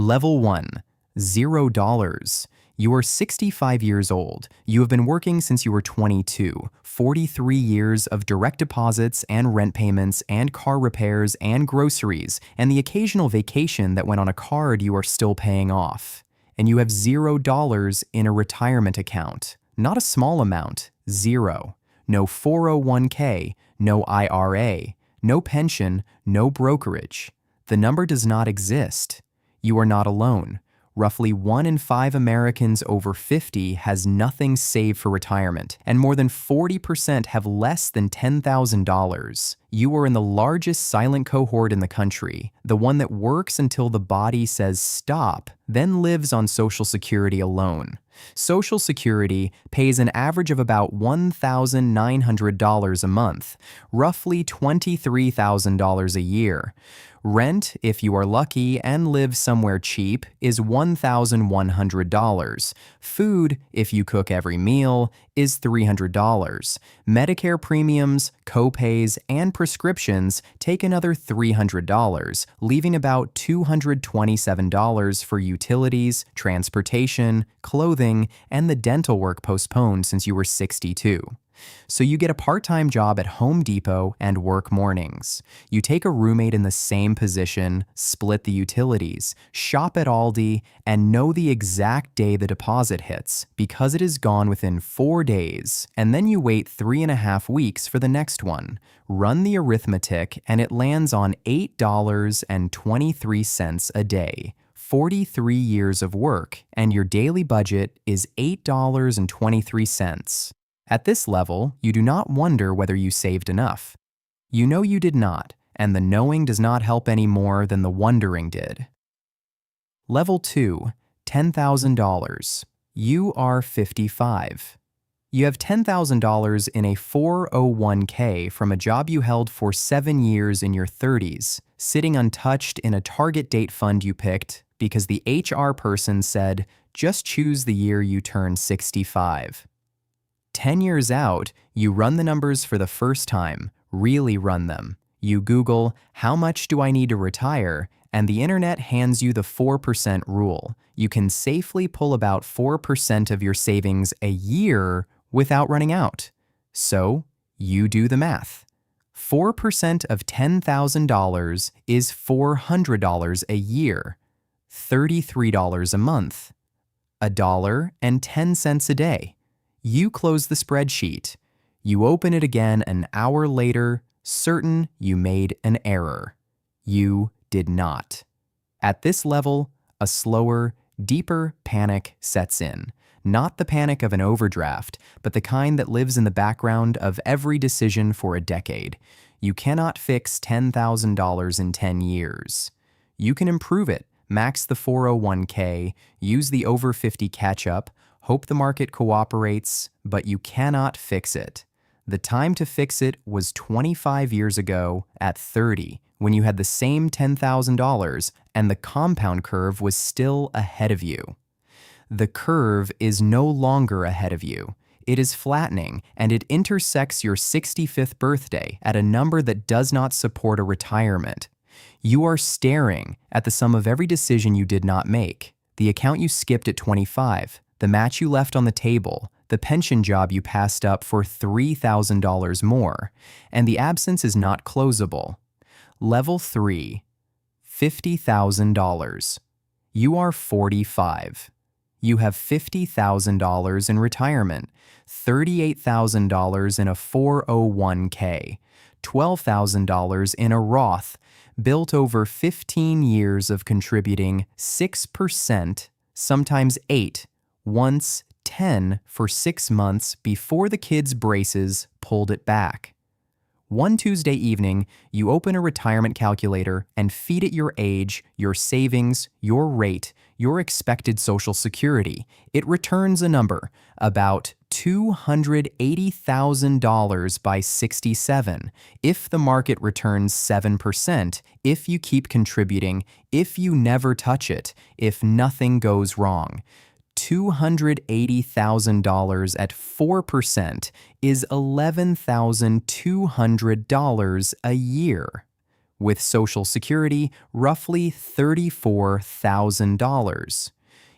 Level 1, $0. You are 65 years old. You have been working since you were 22. 43 years of direct deposits and rent payments and car repairs and groceries and the occasional vacation that went on a card you are still paying off. And you have $0 in a retirement account. Not a small amount, zero. No 401k, no IRA, no pension, no brokerage. The number does not exist. You are not alone. Roughly 1 in 5 Americans over 50 has nothing saved for retirement, and more than 40% have less than $10,000. You are in the largest silent cohort in the country, the one that works until the body says stop, then lives on Social Security alone. Social Security pays an average of about $1,900 a month, roughly $23,000 a year. Rent, if you are lucky and live somewhere cheap, is $1,100. Food, if you cook every meal, is $300. Medicare premiums, co-pays, and prescriptions take another $300, leaving about $227 for utilities, transportation, clothing, and the dental work postponed since you were 62. So you get a part-time job at Home Depot and work mornings. You take a roommate in the same position, split the utilities, shop at Aldi, and know the exact day the deposit hits because it is gone within 4 days. And then you wait 3.5 weeks for the next one. Run the arithmetic and it lands on $8.23 a day. 43 years of work, and your daily budget is $8.23. At this level, you do not wonder whether you saved enough. You know you did not, and the knowing does not help any more than the wondering did. Level 2, $10,000. You are 55. You have $10,000 in a 401k from a job you held for 7 years in your 30s, sitting untouched in a target date fund you picked because the HR person said, just choose the year you turn 65. 10 years out, you run the numbers for the first time, really run them. You Google, how much do I need to retire? And the internet hands you the 4% rule. You can safely pull about 4% of your savings a year without running out. So, you do the math. 4% of $10,000 is $400 a year, $33 a month, $1.10 a day. You close the spreadsheet. You open it again an hour later, certain you made an error. You did not. At this level, a slower, deeper panic sets in. Not the panic of an overdraft, but the kind that lives in the background of every decision for a decade. You cannot fix $10,000 in 10 years. You can improve it, max the 401k, use the over 50 catch-up, hope the market cooperates, but you cannot fix it. The time to fix it was 25 years ago at 30, when you had the same $10,000 and the compound curve was still ahead of you. The curve is no longer ahead of you. It is flattening, and it intersects your 65th birthday at a number that does not support a retirement. You are staring at the sum of every decision you did not make, the account you skipped at 25, the match you left on the table, the pension job you passed up for $3,000 more, and the absence is not closable. Level 3, $50,000. You are 45. You have $50,000 in retirement, $38,000 in a 401k, $12,000 in a Roth, built over 15 years of contributing 6%, sometimes 8%, once 10 for 6 months before the kids' braces pulled it back. One Tuesday evening, you open a retirement calculator and feed it your age, your savings, your rate, your expected Social Security. It returns a number, about $280,000 by 67, if the market returns 7%, if you keep contributing, if you never touch it, if nothing goes wrong. $280,000 at 4% is $11,200 a year. With Social Security, roughly $34,000.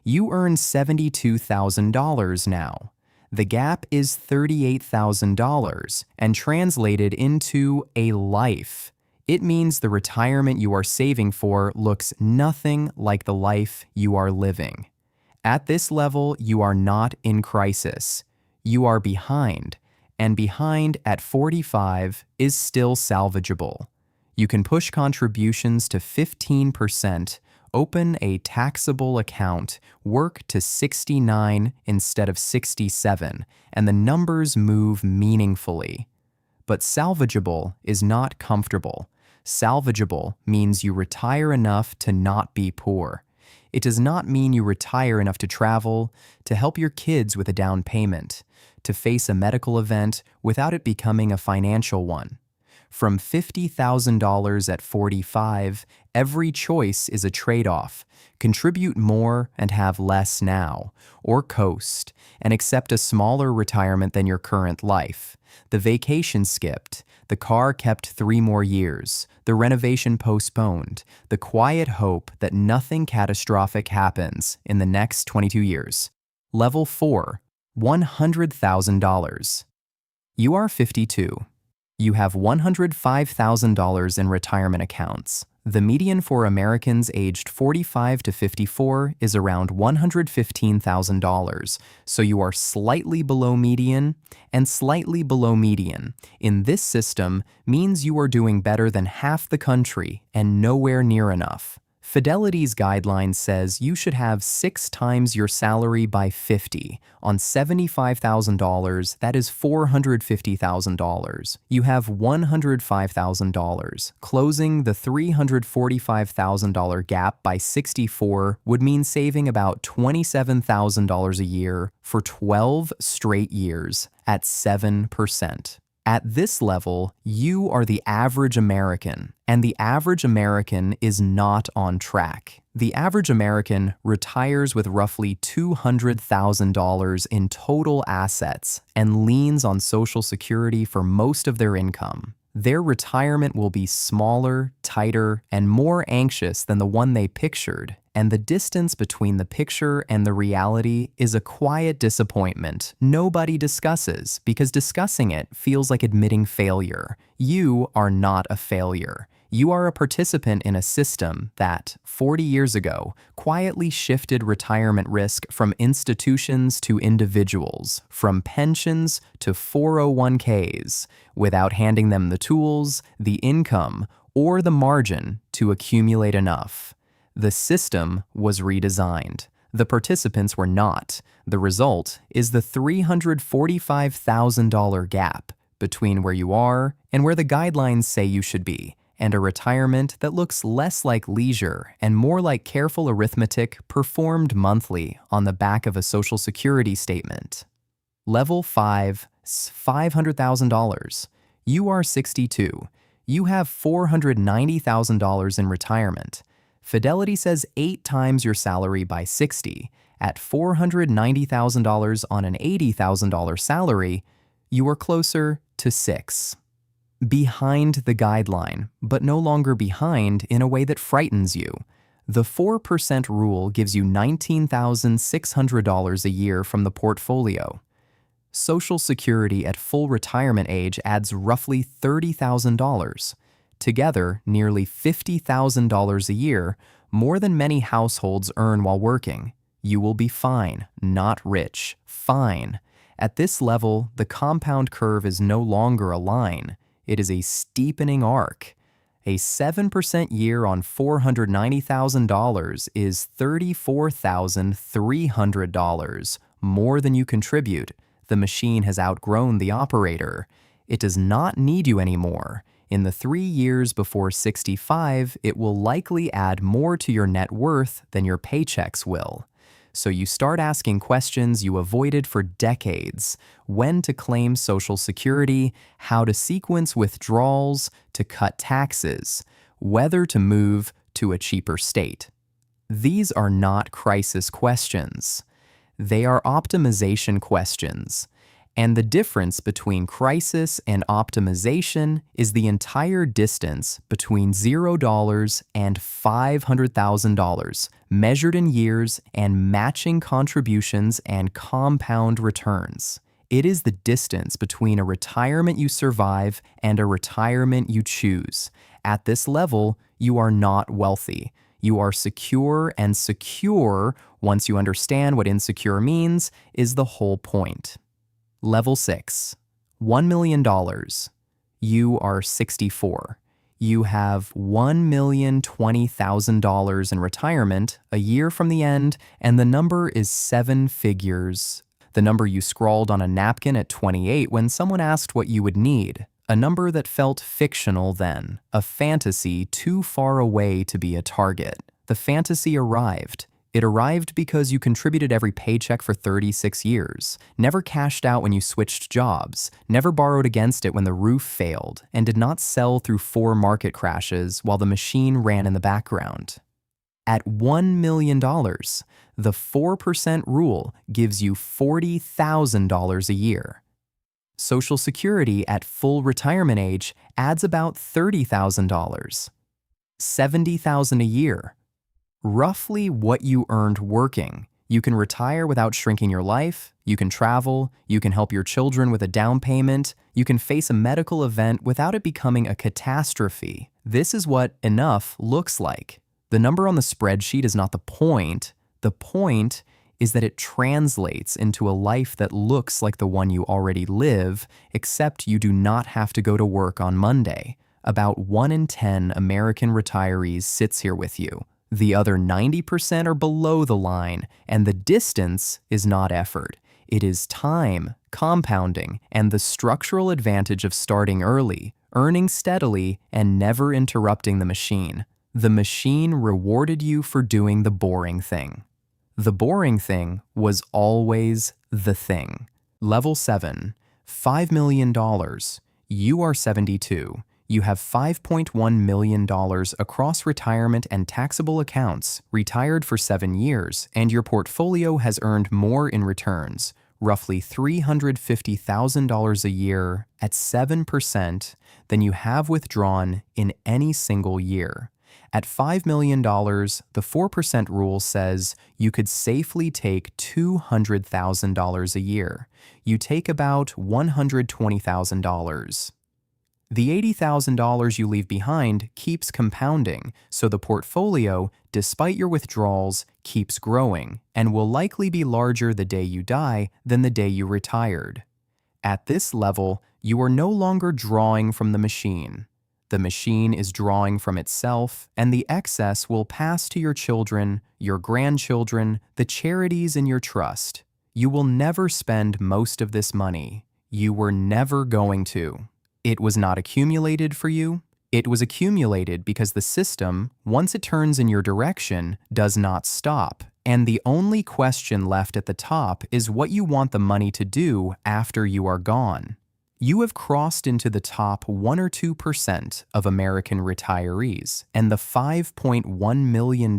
You earn $72,000 now. The gap is $38,000 and translated into a life. It means the retirement you are saving for looks nothing like the life you are living. At this level, you are not in crisis. You are behind, and behind at 45 is still salvageable. You can push contributions to 15%, open a taxable account, work to 69 instead of 67, and the numbers move meaningfully. But salvageable is not comfortable. Salvageable means you retire enough to not be poor. It does not mean you retire enough to travel, to help your kids with a down payment, to face a medical event without it becoming a financial one. From $50,000 at 45, every choice is a trade-off. Contribute more and have less now, or coast, and accept a smaller retirement than your current life. The vacation skipped, the car kept 3 more years, the renovation postponed, the quiet hope that nothing catastrophic happens in the next 22 years. Level 4, $100,000. You are 52. You have $105,000 in retirement accounts. The median for Americans aged 45 to 54 is around $115,000, so you are slightly below median, and slightly below median in this system means you are doing better than half the country and nowhere near enough. Fidelity's guideline says you should have 6 times your salary by 50. On $75,000, that is $450,000. You have $105,000. Closing the $345,000 gap by 64 would mean saving about $27,000 a year for 12 straight years at 7%. At this level, you are the average American, and the average American is not on track. The average American retires with roughly $200,000 in total assets and leans on Social Security for most of their income. Their retirement will be smaller, tighter, and more anxious than the one they pictured, and the distance between the picture and the reality is a quiet disappointment nobody discusses because discussing it feels like admitting failure. You are not a failure. You are a participant in a system that, 40 years ago, quietly shifted retirement risk from institutions to individuals, from pensions to 401ks, without handing them the tools, the income, or the margin to accumulate enough. The system was redesigned. The participants were not. The result is the $345,000 gap between where you are and where the guidelines say you should be, and a retirement that looks less like leisure and more like careful arithmetic performed monthly on the back of a Social Security statement. Level 5, $500,000. You are 62. You have $490,000 in retirement. Fidelity says 8 times your salary by 60. At $490,000 on an $80,000 salary, you are closer to 6. Behind the guideline, but no longer behind in a way that frightens you. The 4% rule gives you $19,600 a year from the portfolio. Social Security at full retirement age adds roughly $30,000. Together, nearly $50,000 a year, more than many households earn while working. You will be fine, not rich. Fine. At this level, the compound curve is no longer a line. It is a steepening arc. A 7% year on $490,000 is $34,300, more than you contribute. The machine has outgrown the operator. It does not need you anymore. In the 3 years before 65, it will likely add more to your net worth than your paychecks will. So you start asking questions you avoided for decades: when to claim Social Security, how to sequence withdrawals, to cut taxes, whether to move to a cheaper state. These are not crisis questions. They are optimization questions. And the difference between crisis and optimization is the entire distance between $0 and $500,000, measured in years and matching contributions and compound returns. It is the distance between a retirement you survive and a retirement you choose. At this level, you are not wealthy. You are secure, and secure, once you understand what insecure means, is the whole point. Level 6, $1 million. You are 64. You have $1,020,000 in retirement a year from the end, and the number is 7 figures. The number you scrawled on a napkin at 28 when someone asked what you would need. A number that felt fictional then, a fantasy too far away to be a target. The fantasy arrived. It arrived because you contributed every paycheck for 36 years, never cashed out when you switched jobs, never borrowed against it when the roof failed, and did not sell through 4 market crashes while the machine ran in the background. At $1 million, the 4% rule gives you $40,000 a year. Social Security at full retirement age adds about $30,000. $70,000 a year. Roughly what you earned working. You can retire without shrinking your life, you can travel, you can help your children with a down payment, you can face a medical event without it becoming a catastrophe. This is what enough looks like. The number on the spreadsheet is not the point. The point is that it translates into a life that looks like the one you already live, except you do not have to go to work on Monday. About 1 in 10 American retirees sits here with you. The other 90% are below the line, and the distance is not effort. It is time, compounding, and the structural advantage of starting early, earning steadily, and never interrupting the machine. The machine rewarded you for doing the boring thing. The boring thing was always the thing. Level 7, $5 million. You are 72. You have $5.1 million across retirement and taxable accounts, retired for 7 years, and your portfolio has earned more in returns, roughly $350,000 a year at 7% than you have withdrawn in any single year. At $5 million, the 4% rule says you could safely take $200,000 a year. You take about $120,000. The $80,000 you leave behind keeps compounding, so the portfolio, despite your withdrawals, keeps growing and will likely be larger the day you die than the day you retired. At this level, you are no longer drawing from the machine. The machine is drawing from itself, and the excess will pass to your children, your grandchildren, the charities in your trust. You will never spend most of this money. You were never going to. It was not accumulated for you. It was accumulated because the system, once it turns in your direction, does not stop. And the only question left at the top is what you want the money to do after you are gone. You have crossed into the top 1 or 2% of American retirees, and the $5.1 million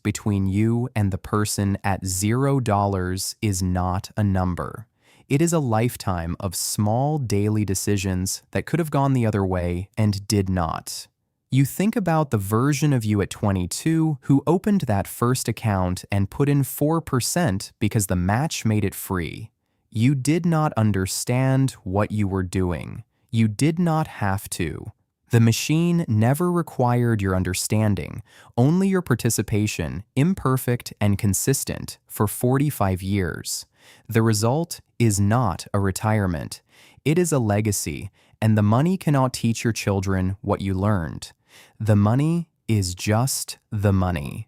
between you and the person at $0 is not a number. It is a lifetime of small daily decisions that could have gone the other way and did not. You think about the version of you at 22 who opened that first account and put in 4% because the match made it free. You did not understand what you were doing. You did not have to. The machine never required your understanding, only your participation, imperfect and consistent, for 45 years. The result is not a retirement. It is a legacy, and the money cannot teach your children what you learned. The money is just the money.